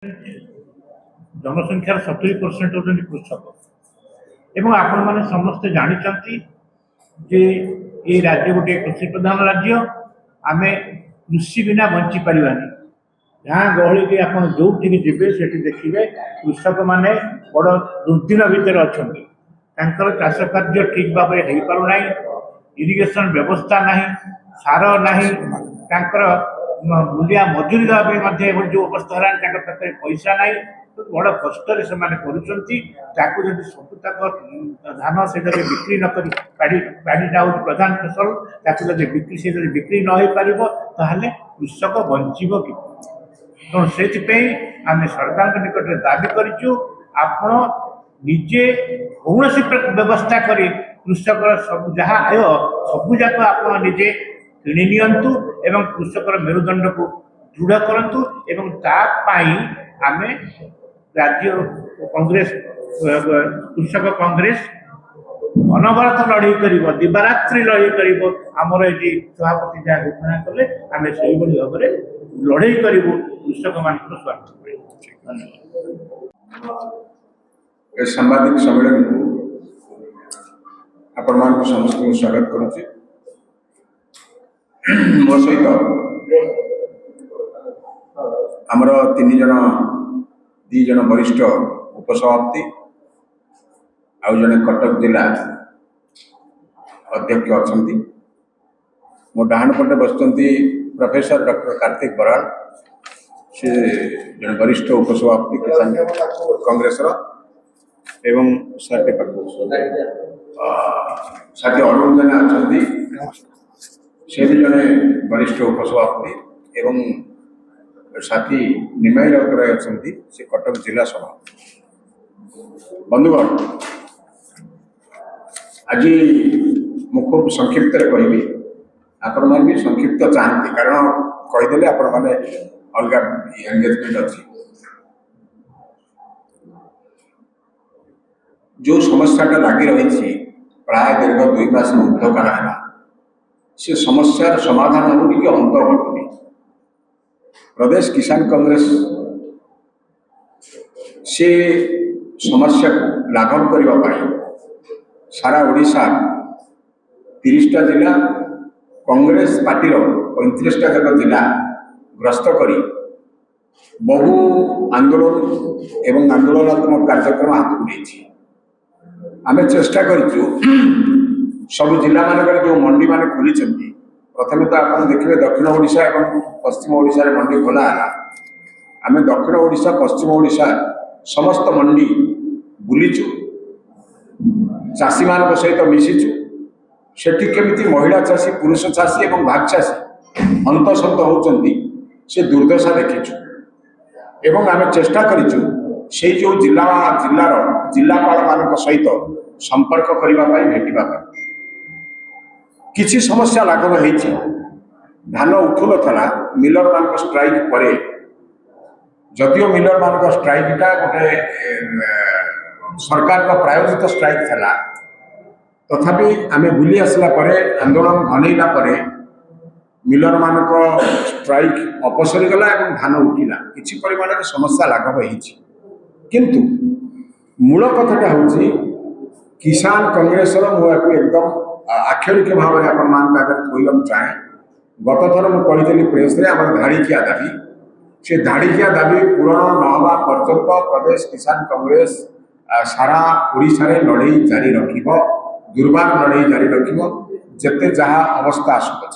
जनसंख्यार 70% होती कृषक एवं आपण मैंने समस्ते जानते जे ये राज्य गोटे कृषि प्रधान राज्य आम कृषि बिना बंची पारानी गाँ गहली की आप जो जीवे से देखिए कृषक मैंने बड़ दुर्दिन भितर अच्छा चाष कार्य ठीक भाव हो पारना इरिगेशन व्यवस्था ना सार ना मूलिया मजूरी देवा जो अवस्था है पैसा ना बड़ कष्ट से कर सबुतक धान से बिक्री न कर पानीटा हूँ प्रधान फसल ताकू बिक्री से बिक्री न हो पार ताहले कृषक बंचब कि तेणु से आम सरकार निकट में दाबी करूँ आपण निजे कौन व्यवस्था कर कृषक सब जहाँ आय सबूक आप निजे किणी नियंतु एवं कृषक मेरुदंड को दृढ़ करंतु एवं तापाई आम राज्य कांग्रेस कृषक कांग्रेस अनवरत लड़ाई कर दिवारात्रि लड़ाई कर आमर ये सभापति जहाँ घोषणा कले आम से भाव में लड़ाई करूँ कृषक मान स्वार्थ सांबादिक सम्मेलन को आपण मान समस्त स्वागत करुच्ची मो सहित आमर तीन जन दी जन वरिष्ठ उपसभापति आउ जड़े कटक जिला अध्यक्ष अच्छा मो डाण पटे बस प्रोफेसर डॉक्टर कार्तिक बराड़ से जड़े वरिष्ठ उपसभापति किसान कांग्रेस एवं साथी साथी अरुण जेना अच्छा से भी जड़े वरिष्ठ उपसभापति एवं साथी निमाई राउतराय अच्छा से कटक जिला सभा बंधुगण आज मु खूब संक्षिप्त कहि आपण मैंने भी संक्षिप्त चाहती कारण कहीदे आपण मैंने अलग एंगेजमेंट अच्छी जो समस्याटा लगी रही प्राय दीर्घ 2 मास ऊर्ध काल है से समस्यार समाधान को टी अंत घटुनी प्रदेश किसान कांग्रेस से समस्या को लाघव करने सारा ओडिशा 30टा जिला कांग्रेस पार्टी 35टा जक जिला ग्रस्त करी बहु आंदोलन एवं आंदोलनात्मक कार्यक्रम हाथ को आम चेष्टा करूँ सब जिला मानक जो मंडी मान खोली प्रथम तो आप देखिए दक्षिण ओडिशा और पश्चिम ओडिशा रे मंडी खोला है आम दक्षिण ओडिशा पश्चिम ओडिशा समस्त मंडी बुलीचु चाषी मान सहित मिशिचु सेठी केमिति महिला चाषी पुरुष चाषी और भाग चाषी हंतसंत होती से दुर्दशा देखीचु एवं आम चेष्टा करूँ से जो जिलार जिलापाल मान सहित संपर्क करने भेटा किसी समस्या लाघव होती धान उठू ना मिलर मान स्ट्राइक पर जदियो मिलर मान स्ट्राइकटा गोटे सरकार का प्रायोजित स्ट्राइक था तथापि आम बुली आसला आंदोलन घनईला मिलर मान स्ट्राइक अपसरी गला और धान उठिला किसी परिमाण में समस्या लाघव होती किंतु मूल कथाटा हूँ किसान कांग्रेस मुझे एकदम आक्षरिक भाव में आपण मान आगे थोक चाहे गत थर मुझे प्रेस रे आम धाड़िकिया दाबी से धाड़िकिया दाबी पूरण नवा पर्यंत प्रदेश किसान कांग्रेस सारा ओडिशा रे लड़ाई जारी रखिब दुर्बार लड़ाई जारी रखिब जेते जहाँ अवस्था आसुच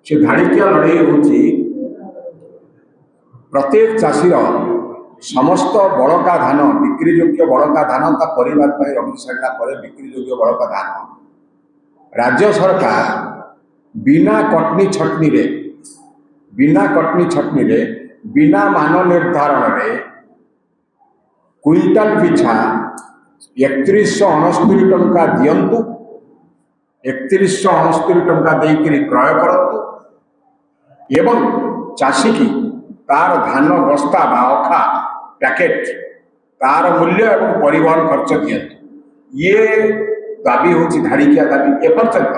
से धाड़िकिया लड़ाई हूँ प्रत्येक चाषीर समस्त बड़का धान बिक्री योग्य बड़का धान ता परिवार रखी सारा पर बिक्री योग्य बड़का धान राज्य सरकार बिना कटनी छटनी रे बिना मान निर्धारण रे क्विंटाल पिछा 3169 टंका दियंतु 3169 टंका देकर क्रय करतु एवं चाषी की तार धान बस्ता बा अखा पैकेट तार मूल्य एवं परिवहन खर्च दियंतु ये दाबी हूँ धाड़िकिया दाबी एपर्यंत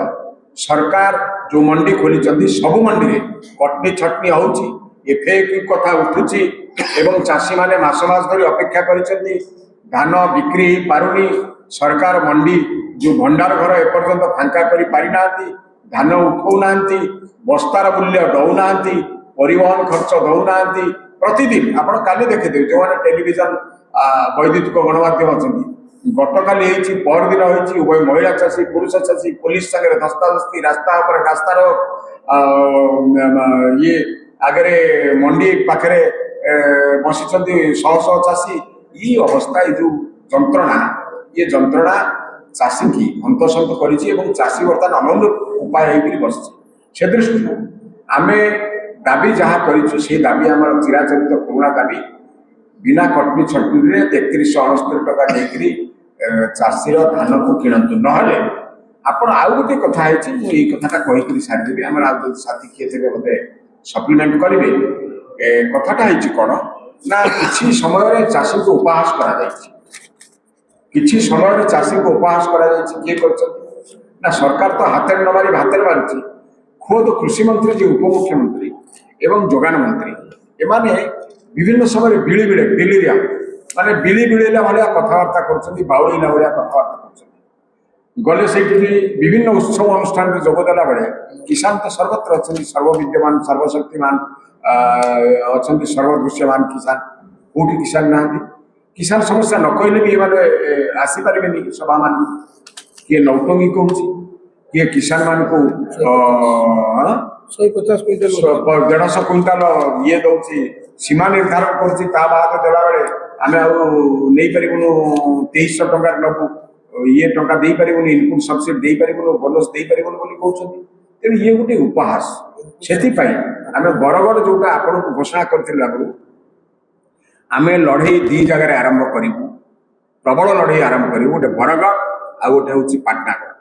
सरकार जो मंडी खोली सबु मंडी रे कटनी छटनी होची ଏଫଏକ୍ୟୁ କଥା ଉଠୁଛି ଏବଂ ଚାଷୀମାନେ ମାସ ମାସ ଧରି ଅପେକ୍ଷା କରିଛନ୍ତି, ଧାନ ବିକ୍ରି ହେଇପାରୁନି, ସରକାର ମଣ୍ଡି ଯେଉଁ ଭଣ୍ଡାର ଘର ଏପର୍ଯ୍ୟନ୍ତ ଫାଙ୍କା କରି ପାରିନାହାନ୍ତି, ଧାନ ଉଠଉନାହାନ୍ତି, ବସ୍ତାର ମୂଲ୍ୟ ଦଉନାହାନ୍ତି, ପରିବହନ ଖର୍ଚ୍ଚ ଦଉନାହାନ୍ତି। ପ୍ରତିଦିନ ଆପଣ କାଲି ଦେଖିଥିବେ, ଯେଉଁମାନେ ଟେଲିଭିଜନ ବୈଦ୍ୟୁତିକ ଗଣମାଧ୍ୟମ ଅଛନ୍ତି, ଗତକାଲି ହେଇଛି, ପରଦିନ ହେଇଛି, ଉଭୟ ମହିଳା ଚାଷୀ ପୁରୁଷ ଚାଷୀ ପୋଲିସ ସାଙ୍ଗରେ ଧସ୍ତାଧସ୍ତି, ରାସ୍ତା ଉପରେ ରାସ୍ତାର ଇଏ ଆଗରେ ମଣ୍ଡି ପାଖରେ ବସିଛନ୍ତି ଶହ ଶହ ଚାଷୀ। ଇ ଅବସ୍ଥା, ଏ ଯେଉଁ ଯନ୍ତ୍ରଣା ଚାଷୀକି ହନ୍ତସନ୍ତ କରିଛି ଏବଂ ଚାଷୀ ବର୍ତ୍ତମାନ ଅନନ୍ୟ ଉପାୟ ହେଇକରି ବସିଛି। ସେ ଦୃଷ୍ଟିରୁ ଆମେ ଦାବି ଯାହା କରିଛୁ, ସେ ଦାବି ଆମର ଚିରାଚରିତ ପୁରୁଣା ଦାବି। ବିନା କଟନୀ ଛଟନୀରେ 3369 ଟଙ୍କା ଦେଇକରି ଚାଷୀର ଧାନକୁ କିଣନ୍ତୁ, ନହେଲେ ଆପଣ ଆଉ ଗୋଟେ କଥା ହେଇଛି, ମୁଁ ଏଇ କଥାଟା କହିକରି ସାରିଦେବି, ଆମର ଆଉ ଯଦି ସାଥୀ କିଏ ଥିବେ ମୋତେ ସପ୍ଲିମେଣ୍ଟ କରିବେ। କଥାଟା ହେଇଛି କ'ଣ ନା, କିଛି ସମୟରେ ଚାଷୀଙ୍କୁ ଉପହାସ କରାଯାଇଛି, କିଛି ସମୟରେ ଚାଷୀଙ୍କୁ ଉପହାସ କରାଯାଇଛି। କିଏ କରିଛନ୍ତି ନା, ସରକାର ତ ହାତରେ ନ ମାରି ଭାତରେ ମାରୁଛି। ଖୋଦ କୃଷିମନ୍ତ୍ରୀ, ଯେ ଉପମୁଖ୍ୟମନ୍ତ୍ରୀ ଏବଂ ଯୋଗାଣ ମନ୍ତ୍ରୀ, ଏମାନେ ବିଭିନ୍ନ ସମୟରେ ବିଳିରିଆ ମାନେ ବିଳିଲା ଭଳିଆ କଥାବାର୍ତ୍ତା କରୁଛନ୍ତି, ବାଉଳିଲା ଭଳିଆ କଥାବାର୍ତ୍ତା କରୁଛନ୍ତି। ଗଲେ ସେଇଠିକି ବିଭିନ୍ନ ଉତ୍ସବ ଅନୁଷ୍ଠାନରେ ଯୋଗଦେଲା ବେଳେ କିଷାନ ତ ସର୍ବତ୍ର ଅଛନ୍ତି, ସର୍ବବିଦ୍ୟମାନ ସର୍ବଶକ୍ତିମାନ ଅଛନ୍ତି, ସର୍ବଦୃଶ୍ୟମାନ କିଷାନ। କୋଉଠି କିଷାନ ନାହାନ୍ତି? କିଷାନ ସମସ୍ୟା ନ କହିଲେ ବି ଏମାନେ ଆସିପାରିବେନି ସଭାମାନ। କିଏ ନୌଟଙ୍ଗୀ କହୁଛି, କିଏ କିଷାନ ମାନଙ୍କୁ 150 କୁଇଣ୍ଟାଲ ଇଏ ଦଉଛି, ସୀମା ନିର୍ଦ୍ଧାରଣ କରୁଛି, ତା ବାଦ ଦେଲାବେଳେ ଆମେ ଆଉ ନେଇପାରିବୁନୁ, 2300 ଟଙ୍କାରେ ନେବୁ, ଇଏ ଟଙ୍କା ଦେଇପାରିବୁନି, ଇନପୁଟ ସବସିଡି ଦେଇପାରିବୁନୁ, ବୋନସ ଦେଇପାରିବୁନୁ ବୋଲି କହୁଛନ୍ତି। ତେଣୁ ଇଏ ଗୋଟେ ଉପହାସ। ସେଥିପାଇଁ ଆମେ ବରଗଡ଼ ଯୋଉଟା ଆପଣଙ୍କୁ ଘୋଷଣା କରିଥିଲୁ ଆଗରୁ, ଆମେ ଲଢ଼େଇ ଦି ଜାଗାରେ ଆରମ୍ଭ କରିବୁ, ପ୍ରବଳ ଲଢ଼େଇ ଆରମ୍ଭ କରିବୁ। ଗୋଟେ ବରଗଡ଼ ଆଉ ଗୋଟେ ହେଉଛି ପାଟଣାଗଡ଼।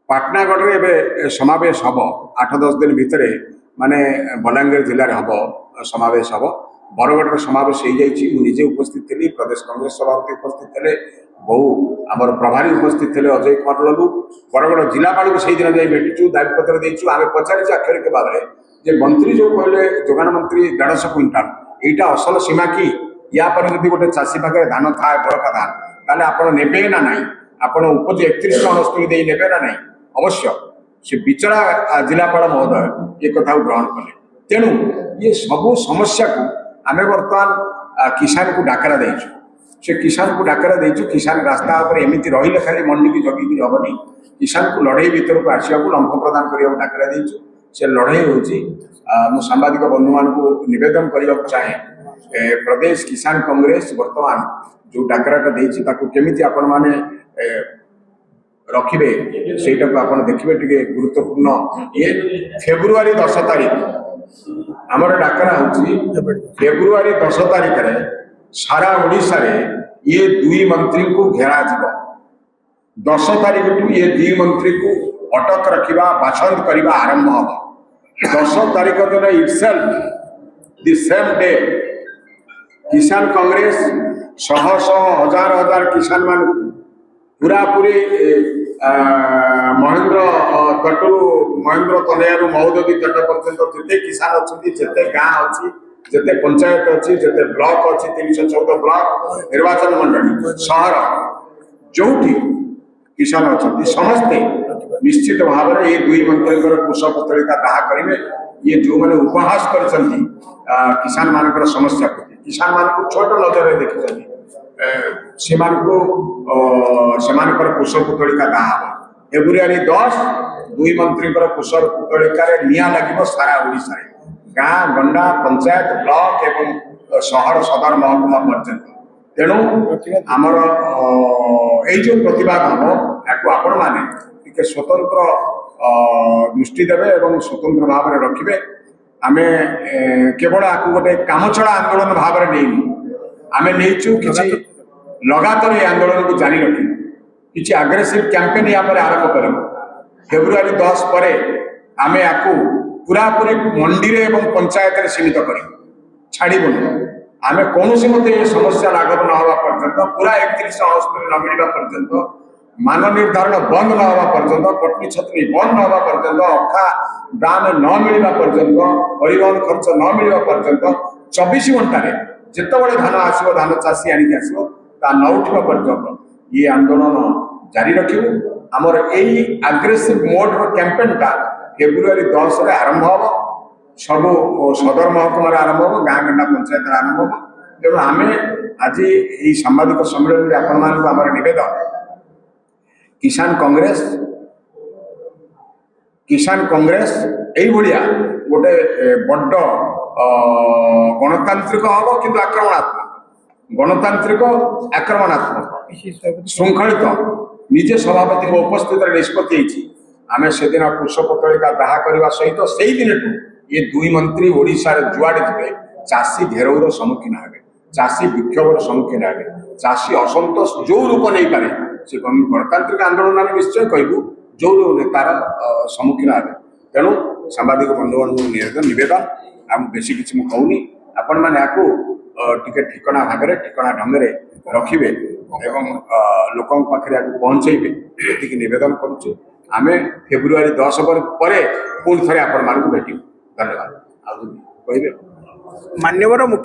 ପାଟଣାଗଡ଼ରେ ଏବେ ସମାବେଶ ହବ 8-10 ଦିନ ଭିତରେ, ମାନେ ବଲାଙ୍ଗୀର ଜିଲ୍ଲାରେ ହବ ସମାବେଶ ହବ। ବରଗଡ଼ରେ ସମାବେଶ ହେଇଯାଇଛି, ମୁଁ ନିଜେ ଉପସ୍ଥିତ ଥିଲି, ପ୍ରଦେଶ କଂଗ୍ରେସ ସଭାପତି ଉପସ୍ଥିତ ଥିଲେ, ବହୁ ଆମର ପ୍ରଭାରୀ ଉପସ୍ଥିତ ଥିଲେ, ଅଜୟ କୁମାର ଲଘୁ। ବରଗଡ଼ ଜିଲ୍ଲାପାଳକୁ ସେଇଦିନ ଯାଇ ଭେଟିଛୁ, ଦାବିପତ୍ର ଦେଇଛୁ। ଆମେ ପଚାରିଛୁ ଆକ୍ଷରିକ ଭାବରେ ଯେ ମନ୍ତ୍ରୀ ଯେଉଁ କହିଲେ ଯୋଗାଣ ମନ୍ତ୍ରୀ 150 କୁଇଣ୍ଟାଲ, এইটা ଅସଲ ସୀମା କି? ୟା ପରେ ଯଦି ଗୋଟେ ଚାଷୀ ପାଖରେ ଧାନ ଥାଏ ବଳକା ଧାନ, ତାହେଲେ ଆପଣ ନେବେ ନା ନାହିଁ? ଆପଣ ଉପଜ 3169 ଦେଇ ନେବେ ନା ନାହିଁ? ଅବଶ୍ୟ ସେ ବିଚରା ଜିଲ୍ଲାପାଳ ମହୋଦୟ ଏ କଥାକୁ ଗ୍ରହଣ କଲେ। ତେଣୁ ଇଏ ସବୁ ସମସ୍ୟାକୁ ଆମେ ବର୍ତ୍ତମାନ କିଷାନକୁ ଡାକରା ଦେଇଛୁ। ସେ କିଷାନକୁ ଡାକରା ଦେଇଛୁ। କିଷାନ ରାସ୍ତା ଉପରେ ଏମିତି ରହିଲେ ଖାଲି ମଣ୍ଡିକି ଜଗିକିରି ହେବନି, କିଷାନକୁ ଲଢ଼େଇ ଭିତରକୁ ଆସିବାକୁ, ଲମ୍ଫ ପ୍ରଦାନ କରିବାକୁ ଡାକରା ଦେଇଛୁ। ସେ ଲଢ଼େଇ ହେଉଛି, ମୁଁ ସାମ୍ବାଦିକ ବନ୍ଧୁମାନଙ୍କୁ ନିବେଦନ କରିବାକୁ ଚାହେଁ, ପ୍ରଦେଶ କିଷାନ କଂଗ୍ରେସ ବର୍ତ୍ତମାନ ଯେଉଁ ଡାକରାଟା ଦେଇଛି ତାକୁ କେମିତି ଆପଣମାନେ ରଖିବେ ସେଇଟାକୁ ଆପଣ ଦେଖିବେ। ଟିକେ ଗୁରୁତ୍ୱପୂର୍ଣ୍ଣ ଇଏ ଫେବୃଆରୀ 10 ତାରିଖ ଆମର ଡାକରା ହେଉଛି। ଫେବୃଆରୀ 10 ତାରିଖରେ ସାରା ଓଡ଼ିଶାରେ ଇଏ ଦୁଇ ମନ୍ତ୍ରୀଙ୍କୁ ଘେରାଯିବ। 10 ତାରିଖଠୁ ଇଏ ଦୁଇ ମନ୍ତ୍ରୀଙ୍କୁ ଅଟକ ରଖିବା, ବାଛନ୍ଦ କରିବା ଆରମ୍ଭ ହେବ। 10 ତାରିଖ ଦିନ ଇଟସେଲ୍ଫ, ଦି ସେମ୍ ଡେ, କିଷାନ କଂଗ୍ରେସ ଶହ ଶହ ହଜାର ହଜାର କିଷାନ ମାନଙ୍କୁ ପୁରାପୁରି ମହେନ୍ଦ୍ର ତଟରୁ ମହେନ୍ଦ୍ର ତନୟାରୁ ମହୋଦଧି ତଟ ପର୍ଯ୍ୟନ୍ତ ଯେତେ କିଷାନ ଅଛନ୍ତି, ଯେତେ ଗାଁ ଅଛି, ଯେତେ ପଞ୍ଚାୟତ ଅଛି, ଯେତେ ବ୍ଲକ ଅଛି, 314 ବ୍ଲକ, ନିର୍ବାଚନ ମଣ୍ଡଳୀ, ସହର, ଯୋଉଠି କିଷାନ ଅଛନ୍ତି ସମସ୍ତେ ନିଶ୍ଚିତ ଭାବରେ ଏ ଦୁଇ ମନ୍ତ୍ରୀଙ୍କର କୁଶ ପୁତଳିକା ଦାହ କରିବେ। ଇଏ ଯେଉଁମାନେ ଉପହାସ କରିଛନ୍ତି କିଷାନ ମାନଙ୍କର ସମସ୍ୟା ପ୍ରତି, କିଷାନ ମାନଙ୍କୁ ଛୋଟ ନଜରରେ ଦେଖିଛନ୍ତି, ସେମାନଙ୍କର କୁଶ ପୁତଳିକା ଦାହ ହେବ। ଫେବୃଆରୀ 10 ଦୁଇ ମନ୍ତ୍ରୀଙ୍କର କୁଶ ପୁତଳିକାରେ ନିଆଁ ଲାଗିବ ସାରା ଓଡ଼ିଶାରେ, ଗାଁ ଗଣ୍ଡା, ପଞ୍ଚାୟତ, ବ୍ଲକ ଏବଂ ସହର ସଦର ମହକୁମା ପର୍ଯ୍ୟନ୍ତ। ତେଣୁ ଆମର ଏଇ ଯେଉଁ ପ୍ରତିବାଦ ହେବ, ଏହାକୁ ଆପଣମାନେ ଟିକେ ସ୍ୱତନ୍ତ୍ର ଦୃଷ୍ଟି ଦେବେ ଏବଂ ସ୍ୱତନ୍ତ୍ର ଭାବରେ ରଖିବେ। ଆମେ କେବଳ ଆକୁ ଗୋଟେ କାମଚଳା ଆନ୍ଦୋଳନ ଭାବରେ ନେଇନୁ, ଆମେ ନେଇଛୁ କିଛି ଲଗାତାର ଏ ଆନ୍ଦୋଳନକୁ ଜାରି ରଖିବୁ, କିଛି ଆଗ୍ରେସିଭ କ୍ୟାମ୍ପେନ୍ ୟା ପରେ ଆରମ୍ଭ କରିବୁ। ଫେବୃଆରୀ 10 ପରେ ଆମେ ଆକୁ ପୁରାପୁରି ମଣ୍ଡିରେ ଏବଂ ପଞ୍ଚାୟତରେ ସୀମିତ କରିବୁ, ଛାଡ଼ିବୁନି। ଆମେ କୌଣସି ମତେ ଏ ସମସ୍ୟା ଲାଘବ ନ ହେବା ପର୍ଯ୍ୟନ୍ତ, ପୁରା 3169 ନ ମିଳିବା ପର୍ଯ୍ୟନ୍ତ, ମାନ ନିର୍ଦ୍ଧାରଣ ବନ୍ଦ ନ ହେବା ପର୍ଯ୍ୟନ୍ତ, କଟନୀ ଛଟନୀ ବନ୍ଦ ନ ହେବା ପର୍ଯ୍ୟନ୍ତ, ଅଖା दाम न मिलवा पर्यंत परिवहन खर्च न मिलवा पर्यंत 24 घंटे जितेबाला धान आसो धान चाषी आणिक आसो ता न उठा पर्यंत ये आंदोलन जारी रखू आमर यही आग्रेसिव मोड कैंपेन टा फेब्रुआरी 10 रे आरंभ हम सब सदर महकुमार आरंभ हम गाँ गंडा पंचायत आरंभ हम तेणु आम आज ये सांबादिक सम्मेलन में आपण मानक आमर निवेदन किसान कांग्रेस यही भाया गोटे बड़ गणतांत्रिक हम किंतु आक्रमणात्मक गणतांत्रिक आक्रमणात्मक श्रृंखलित निजे सभापति उपस्थित निष्पत्ति आम से दिन पुष्पतलिका दाह करने सहित से दिन ये दुई मंत्री ओडिशा जुआड़े थे चाषी घेरौर सम्मुखीन हे चाषी विक्षोभर सम्मुखीन हे चाषी असंतोष जो रूप नहीं पारे से गणतांत्रिक आंदोलन आम निश्चय कहूँ जो नेतार सम्मुखीन हे तेणु सांबादिक बंधुबान निवेदन आम बेसी किसी कहूनी आपण मैंने टिके ठिकना भाग में ठिकना ढंग से रखिए एवं लोकों पाखे पहुँचेबे ये निवेदन करुचे आम फेब्रुआरी 10 पर पुणी थे आपण मानक भेटू धन्यवाद। कहे मान्यवर मुख्य